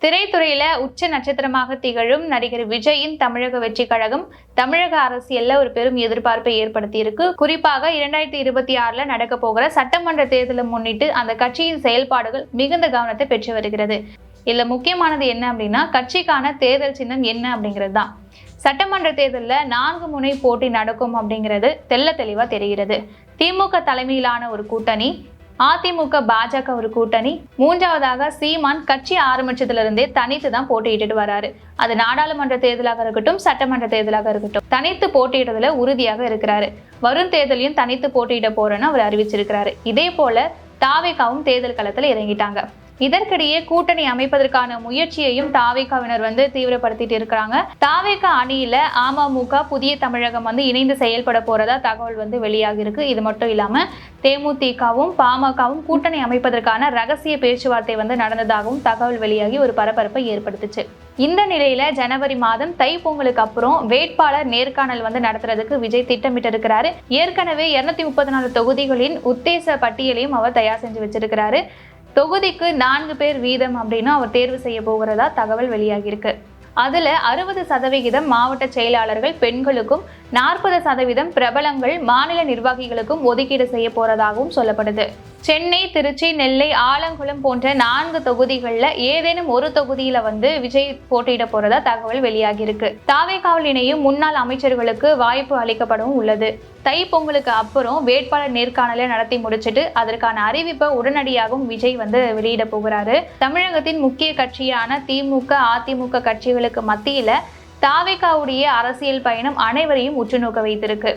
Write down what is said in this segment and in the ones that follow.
திரைத்துறையில உச்ச நட்சத்திரமாக திகழும் நடிகர் விஜயின் தமிழக வெற்றி கழகம் தமிழக அரசியல்ல ஒரு பெரும் எதிர்பார்ப்பை ஏற்படுத்தி இருக்கு. குறிப்பாக 2026ல நடக்க போகிற சட்டமன்ற தேர்தலை முன்னிட்டு அந்த கட்சியின் செயல்பாடுகள் மிகுந்த கவனத்தை பெற்று வருகிறது. இதுல முக்கியமானது என்ன அப்படின்னா, கட்சிக்கான தேர்தல் சின்னம் என்ன அப்படிங்கிறது தான். சட்டமன்ற தேர்தலில் 4 முனை போட்டி நடக்கும் அப்படிங்கிறது தெள்ள தெளிவா தெரிகிறது. திமுக தலைமையிலான ஒரு கூட்டணி, அதிமுக பாஜக ஒரு கூட்டணி, மூன்றாவதாக சீமான் கட்சி ஆரம்பிச்சதுல இருந்தே தனித்து தான் போட்டியிட்டு வராரு. அது நாடாளுமன்ற தேர்தலாக இருக்கட்டும், சட்டமன்ற தேர்தலாக இருக்கட்டும், தனித்து போட்டியிடுறதுல உறுதியாக இருக்கிறாரு. வரும் தேர்தலையும் தனித்து போட்டியிட போறேன்னு அவர் அறிவிச்சிருக்கிறாரு. இதே போல தாவேகாவும் தேர்தல் களத்துல இறங்கிட்டாங்க. இதற்கிடையே கூட்டணி அமைப்பதற்கான முயற்சியையும் தாவேகாவினர் தீவிரப்படுத்திட்டு இருக்கிறாங்க. தாவேகா அணியில அமமுக, புதிய தமிழகம் இணைந்து செயல்பட போறதா தகவல் வெளியாகி இருக்கு. இது மட்டும் இல்லாம தேமுதிகவும் பாமகவும் கூட்டணி அமைப்பதற்கான ரகசிய பேச்சுவார்த்தை நடந்ததாகவும் தகவல் வெளியாகி ஒரு பரபரப்பை ஏற்படுத்துச்சு. இந்த நிலையில ஜனவரி மாதம் தைப்பொங்கலுக்கு அப்புறம் வேட்பாளர் நேர்காணல் நடத்துறதுக்கு விஜய் திட்டமிட்டு இருக்கிறாரு. ஏற்கனவே 234 தொகுதிகளின் உத்தேச பட்டியலையும் அவர் தயார் செஞ்சு வச்சிருக்கிறாரு. தொகுதிக்கு 4 பேர் வீதம் அப்படின்னு அவர் தேர்வு செய்ய போகிறதா தகவல் வெளியாகியிருக்கு. அதுல 60% மாவட்ட செயலாளர்கள் பெண்களுக்கும், 40% பிரபலங்கள் மாநில நிர்வாகிகளுக்கும் ஒதுக்கீடு செய்ய போறதாகவும் சொல்லப்படுது. சென்னை, திருச்சி, நெல்லை, ஆலங்குளம் போன்ற 4 தொகுதிகளில் ஏதேனும் ஒரு தொகுதியில விஜய் போட்டியிட போறதா தகவல் வெளியாகி இருக்கு. தாவேகாவில் இணையும் முன்னாள் அமைச்சர்களுக்கு வாய்ப்பு அளிக்கப்படவும் உள்ளது. தைப்பொங்கலுக்கு அப்புறம் வேட்பாளர் நேர்காணலை நடத்தி முடிச்சுட்டு அதற்கான அறிவிப்பை உடனடியாகவும் விஜய் வெளியிட போகிறாரு. தமிழகத்தின் முக்கிய கட்சியான திமுக, அதிமுக கட்சிகளுக்கு மத்தியில தாவேகாவுடைய அரசியல் பயணம் அனைவரையும் உற்றுநோக்க வைத்திருக்கு.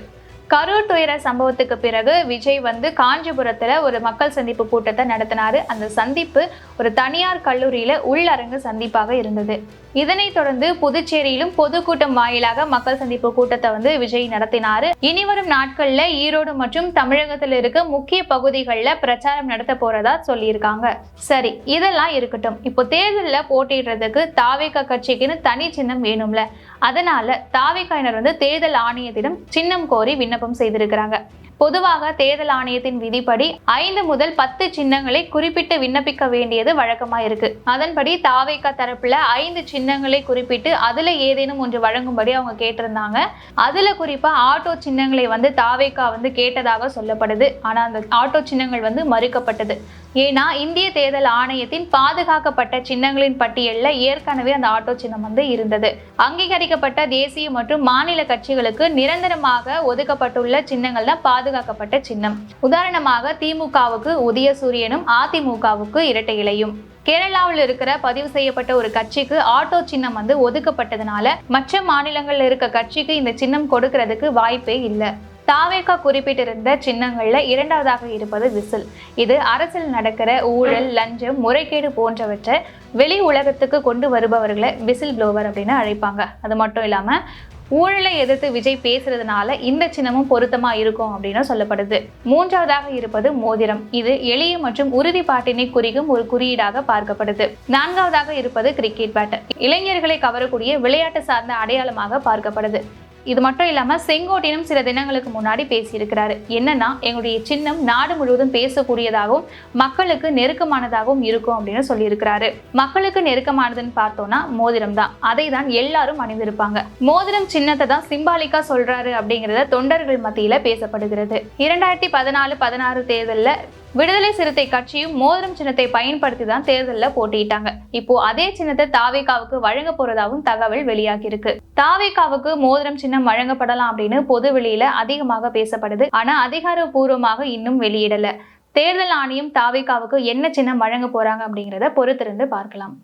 கரூர் துயர சம்பவத்துக்கு பிறகு விஜய் காஞ்சிபுரத்துல ஒரு மக்கள் சந்திப்பு கூட்டத்தை நடத்தினாரு. அந்த சந்திப்பு ஒரு தனியார் கல்லூரியில உள்ளரங்கு சந்திப்பாக இருந்தது. இதனைத் தொடர்ந்து புதுச்சேரியிலும் பொதுக்கூட்டம் வாயிலாக மக்கள் சந்திப்பு கூட்டத்தை விஜய் நடத்தினாரு. இனிவரும் நாட்கள்ல ஈரோடு மற்றும் தமிழகத்தில் இருக்க முக்கிய பகுதிகளில் பிரச்சாரம் நடத்த போறதா சொல்லியிருக்காங்க. சரி, இதெல்லாம் இருக்கட்டும். இப்போ தேர்தலில் போட்டியிடுறதுக்கு தாவேகா கட்சிக்குன்னு தனி சின்னம் வேணும்ல. அதனால தாவேகாயினர் தேர்தல் ஆணையத்திடம் சின்னம் கோரி விண்ணப்பம் செய்திருக்கிறாங்க. பொதுவாக தேர்தல் ஆணையத்தின் விதிப்படி 5 முதல் 10 சின்னங்களை குறிப்பிட்டு விண்ணப்பிக்க வேண்டியது வழக்கமா இருக்கு. அதன்படி தாவேகா தரப்புல 5 சின்னங்களை குறிப்பிட்டு அதுல ஏதேனும் ஒன்று வழங்கும்படி அவங்க கேட்டிருந்தாங்க. அதுல குறிப்பா ஆட்டோ சின்னங்களை தாவேகா கேட்டதாக சொல்லப்படுது. ஆனா அந்த ஆட்டோ சின்னங்கள் மறுக்கப்பட்டது. ஏன்னா இந்திய தேர்தல் ஆணையத்தின் பாதுகாக்கப்பட்ட சின்னங்களின் பட்டியல்ல ஏற்கனவே அந்த ஆட்டோ சின்னம் இருந்தது. அங்கீகரிக்கப்பட்ட தேசிய மற்றும் மாநில கட்சிகளுக்கு நிரந்தரமாக ஒதுக்கப்பட்டுள்ள சின்னங்கள் தான் பாதுகாக்கப்பட்ட சின்னம். உதாரணமாக திமுகவுக்கு உதயசூரியனும், அதிமுகவுக்கு இரட்டை இலையும். கேரளாவில் இருக்கிற பதிவு செய்யப்பட்ட ஒரு கட்சிக்கு ஆட்டோ சின்னம் ஒதுக்கப்பட்டதுனால மற்ற மாநிலங்கள்ல இருக்க கட்சிக்கு இந்த சின்னம் கொடுக்கறதுக்கு வாய்ப்பே இல்லை. தாவேகா குறிப்பிட்டிருந்த சின்னங்கள்ல 2வதாக இருப்பது விசில். இது அரசில் நடக்கிற ஊழல், லஞ்சம், முறைகேடு போன்றவற்றை வெளி உலகத்துக்கு கொண்டு வருபவர்களை விசில் ப்ளோவர் அப்படின்னு அழைப்பாங்க. அது மட்டும் இல்லாம ஊழலை எதிர்த்து விஜய் பேசுறதுனால இந்த சின்னமும் பொருத்தமா இருக்கும் அப்படின்னு சொல்லப்படுது. 3வதாக இருப்பது மோதிரம். இது எளிய மற்றும் உறுதிப்பாட்டினை குறிக்கும் ஒரு குறியீடாக பார்க்கப்படுது. 4வதாக இருப்பது கிரிக்கெட் பேட். இளைஞர்களை கவரக்கூடிய விளையாட்டு சார்ந்த அடையாளமாக பார்க்கப்படுது. இது மட்டும் இல்லாம செங்கோட்டையனும் சில தினங்களுக்கு முன்னாடி பேசியிருக்கிறாரு. என்னன்னா, எங்களுடைய சின்னம் நாடு முழுவதும் பேசக்கூடியதாகவும் மக்களுக்கு நெருக்கமானதாகவும் இருக்கும் அப்படின்னு சொல்லியிருக்கிறாரு. மக்களுக்கு நெருக்கமானதுன்னு பார்த்தோம்னா மோதிரம் தான். அதை தான் எல்லாரும் அணிந்திருப்பாங்க. மோதிரம் சின்னத்தை தான் சிம்பாலிக்கா சொல்றாரு அப்படிங்கறத தொண்டர்கள் மத்தியில பேசப்படுகிறது. 2014-16 தேர்தல்ல விடுதலை சிறுத்தை கட்சியும் மோதிரம் சின்னத்தை பயன்படுத்தி தான் தேர்தலில் போட்டியிட்டாங்க. இப்போ அதே சின்னத்தை தாவேகாவுக்கு வழங்க போறதாகவும் தகவல் வெளியாகி இருக்கு. தாவேகாவுக்கு மோதிரம் சின்னம் வழங்கப்படலாம் அப்படின்னு பொது வெளியில அதிகமாக பேசப்படுது. ஆனா அதிகாரப்பூர்வமாக இன்னும் வெளியிடல. தேர்தல் ஆணையம் தாவேகாவுக்கு என்ன சின்னம் வழங்க போறாங்க அப்படிங்கிறத பொறுத்திருந்து பார்க்கலாம்.